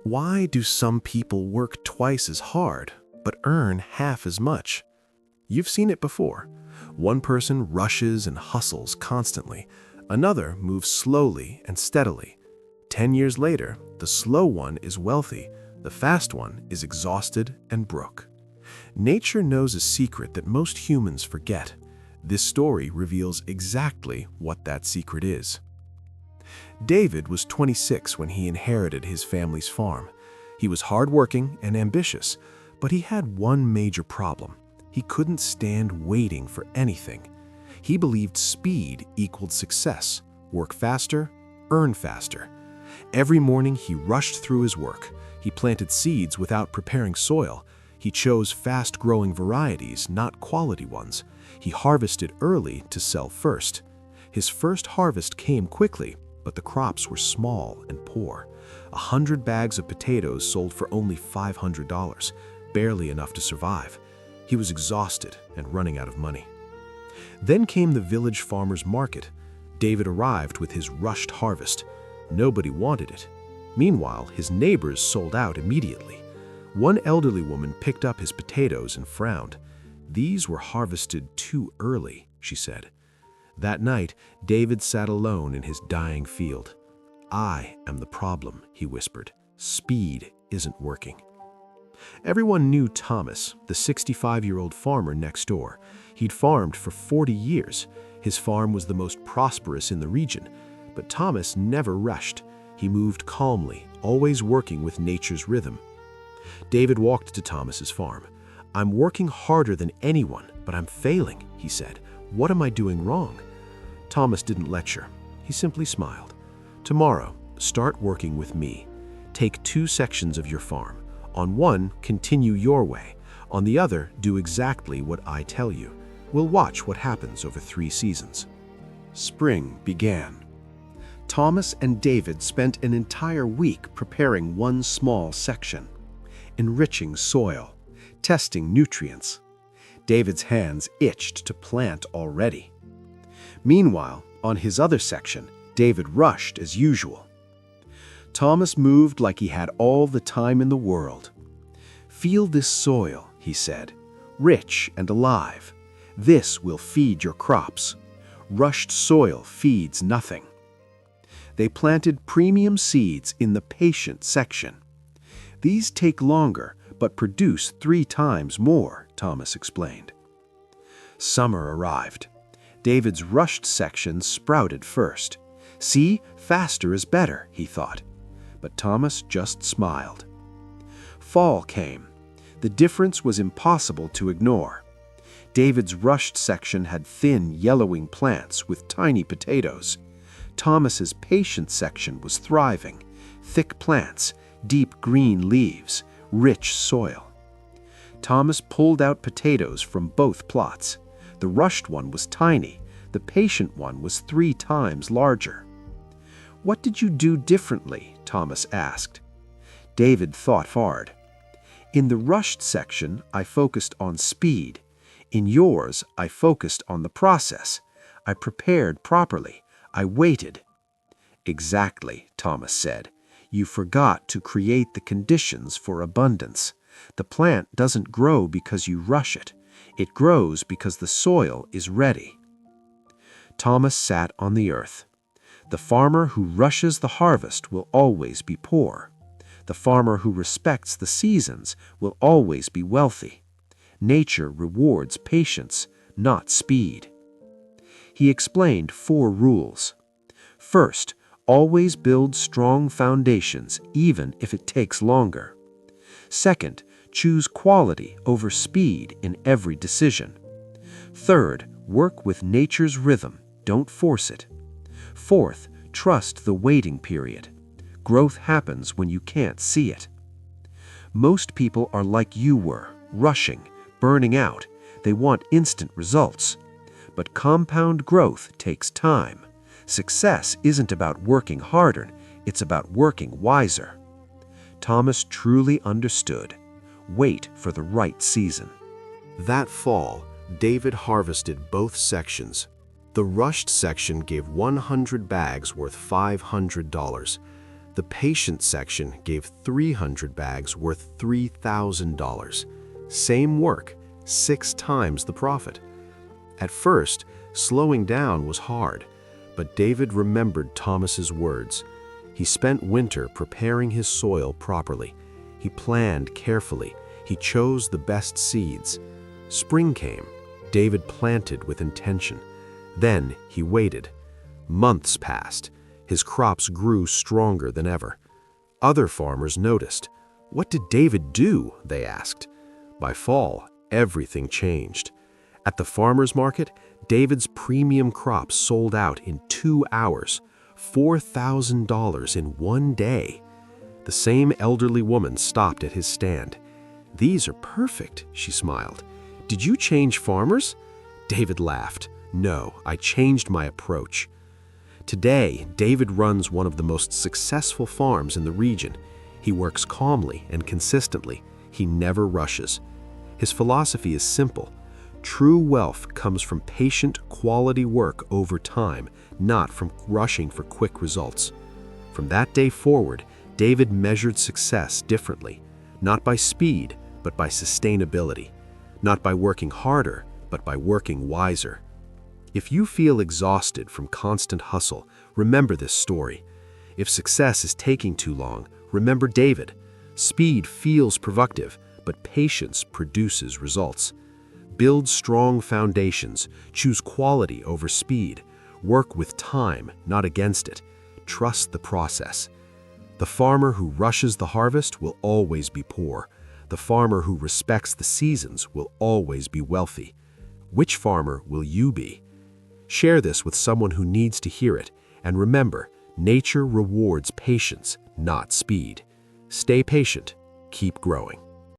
Why do some people work twice as hard but earn half as much? You've seen it before. One person rushes and hustles constantly. Another moves slowly and steadily. 10 years later, the slow one is wealthy. The fast one is exhausted and broke. Nature knows a secret that most humans forget. This story reveals exactly what that secret is. David was 26 when he inherited his family's farm. He was hardworking and ambitious, but he had one major problem. He couldn't stand waiting for anything. He believed speed equaled success. Work faster, earn faster. Every morning he rushed through his work. He planted seeds without preparing soil. He chose fast-growing varieties, not quality ones. He harvested early to sell first. His first harvest came quickly, but the crops were small and poor. 100 bags of potatoes sold for only $500, barely enough to survive. He was exhausted and running out of money. Then came the village farmer's market. David arrived with his rushed harvest. Nobody wanted it. Meanwhile, his neighbors sold out immediately. One elderly woman picked up his potatoes and frowned. "These were harvested too early," she said. That night, David sat alone in his dying field. "I am the problem," he whispered. "Speed isn't working." Everyone knew Thomas, the 65-year-old farmer next door. He'd farmed for 40 years. His farm was the most prosperous in the region. But Thomas never rushed. He moved calmly, always working with nature's rhythm. David walked to Thomas's farm. "I'm working harder than anyone, but I'm failing," he said. "What am I doing wrong?" Thomas didn't lecture. He simply smiled. "Tomorrow, start working with me. Take 2 sections of your farm. On one, continue your way. On the other, do exactly what I tell you. We'll watch what happens over 3 seasons." Spring began. Thomas and David spent an entire week preparing one small section, enriching soil, testing nutrients. David's hands itched to plant already. Meanwhile, on his other section, David rushed as usual. Thomas moved like he had all the time in the world. "Feel this soil," he said, "rich and alive. This will feed your crops. Rushed soil feeds nothing." They planted premium seeds in the patient section. "These take longer, but produce 3 times more," Thomas explained. Summer arrived. David's rushed section sprouted first. "See, faster is better," he thought. But Thomas just smiled. Fall came. The difference was impossible to ignore. David's rushed section had thin, yellowing plants with tiny potatoes. Thomas's patient section was thriving. Thick plants, deep green leaves, rich soil. Thomas pulled out potatoes from both plots. The rushed one was tiny. The patient one was 3 times larger. "What did you do differently?" Thomas asked. David thought hard. "In the rushed section, I focused on speed. In yours, I focused on the process. I prepared properly. I waited." "Exactly," Thomas said. "You forgot to create the conditions for abundance. The plant doesn't grow because you rush it. It grows because the soil is ready." Thomas sat on the earth. The farmer who rushes the harvest will always be poor. The farmer who respects the seasons will always be wealthy. Nature rewards patience, not speed. He explained 4 rules. First, always build strong foundations, even if it takes longer. Second, choose quality over speed in every decision. Third, work with nature's rhythm, don't force it. Fourth, trust the waiting period. Growth happens when you can't see it. Most people are like you were, rushing, burning out. They want instant results. But compound growth takes time. Success isn't about working harder, it's about working wiser. Thomas truly understood. Wait for the right season. That fall, David harvested both sections. The rushed section gave 100 bags worth $500. The patient section gave 300 bags worth $3,000. Same work, 6 times the profit. At first, slowing down was hard, but David remembered Thomas's words. He spent winter preparing his soil properly. He planned carefully. He chose the best seeds. Spring came. David planted with intention. Then he waited. Months passed. His crops grew stronger than ever. Other farmers noticed. What did David do? They asked. By fall, everything changed. At the farmer's market, David's premium crops sold out in 2 hours, $4,000 in one day. The same elderly woman stopped at his stand. "These are perfect," she smiled. "Did you change farmers?" David laughed. "No, I changed my approach." Today, David runs one of the most successful farms in the region. He works calmly and consistently. He never rushes. His philosophy is simple. True wealth comes from patient, quality work over time, not from rushing for quick results. From that day forward, David measured success differently, not by speed, but by sustainability, not by working harder, but by working wiser. If you feel exhausted from constant hustle, remember this story. If success is taking too long, remember David. Speed feels productive, but patience produces results. Build strong foundations, choose quality over speed, work with time, not against it. Trust the process. The farmer who rushes the harvest will always be poor. The farmer who respects the seasons will always be wealthy. Which farmer will you be? Share this with someone who needs to hear it, and remember, nature rewards patience, not speed. Stay patient, keep growing.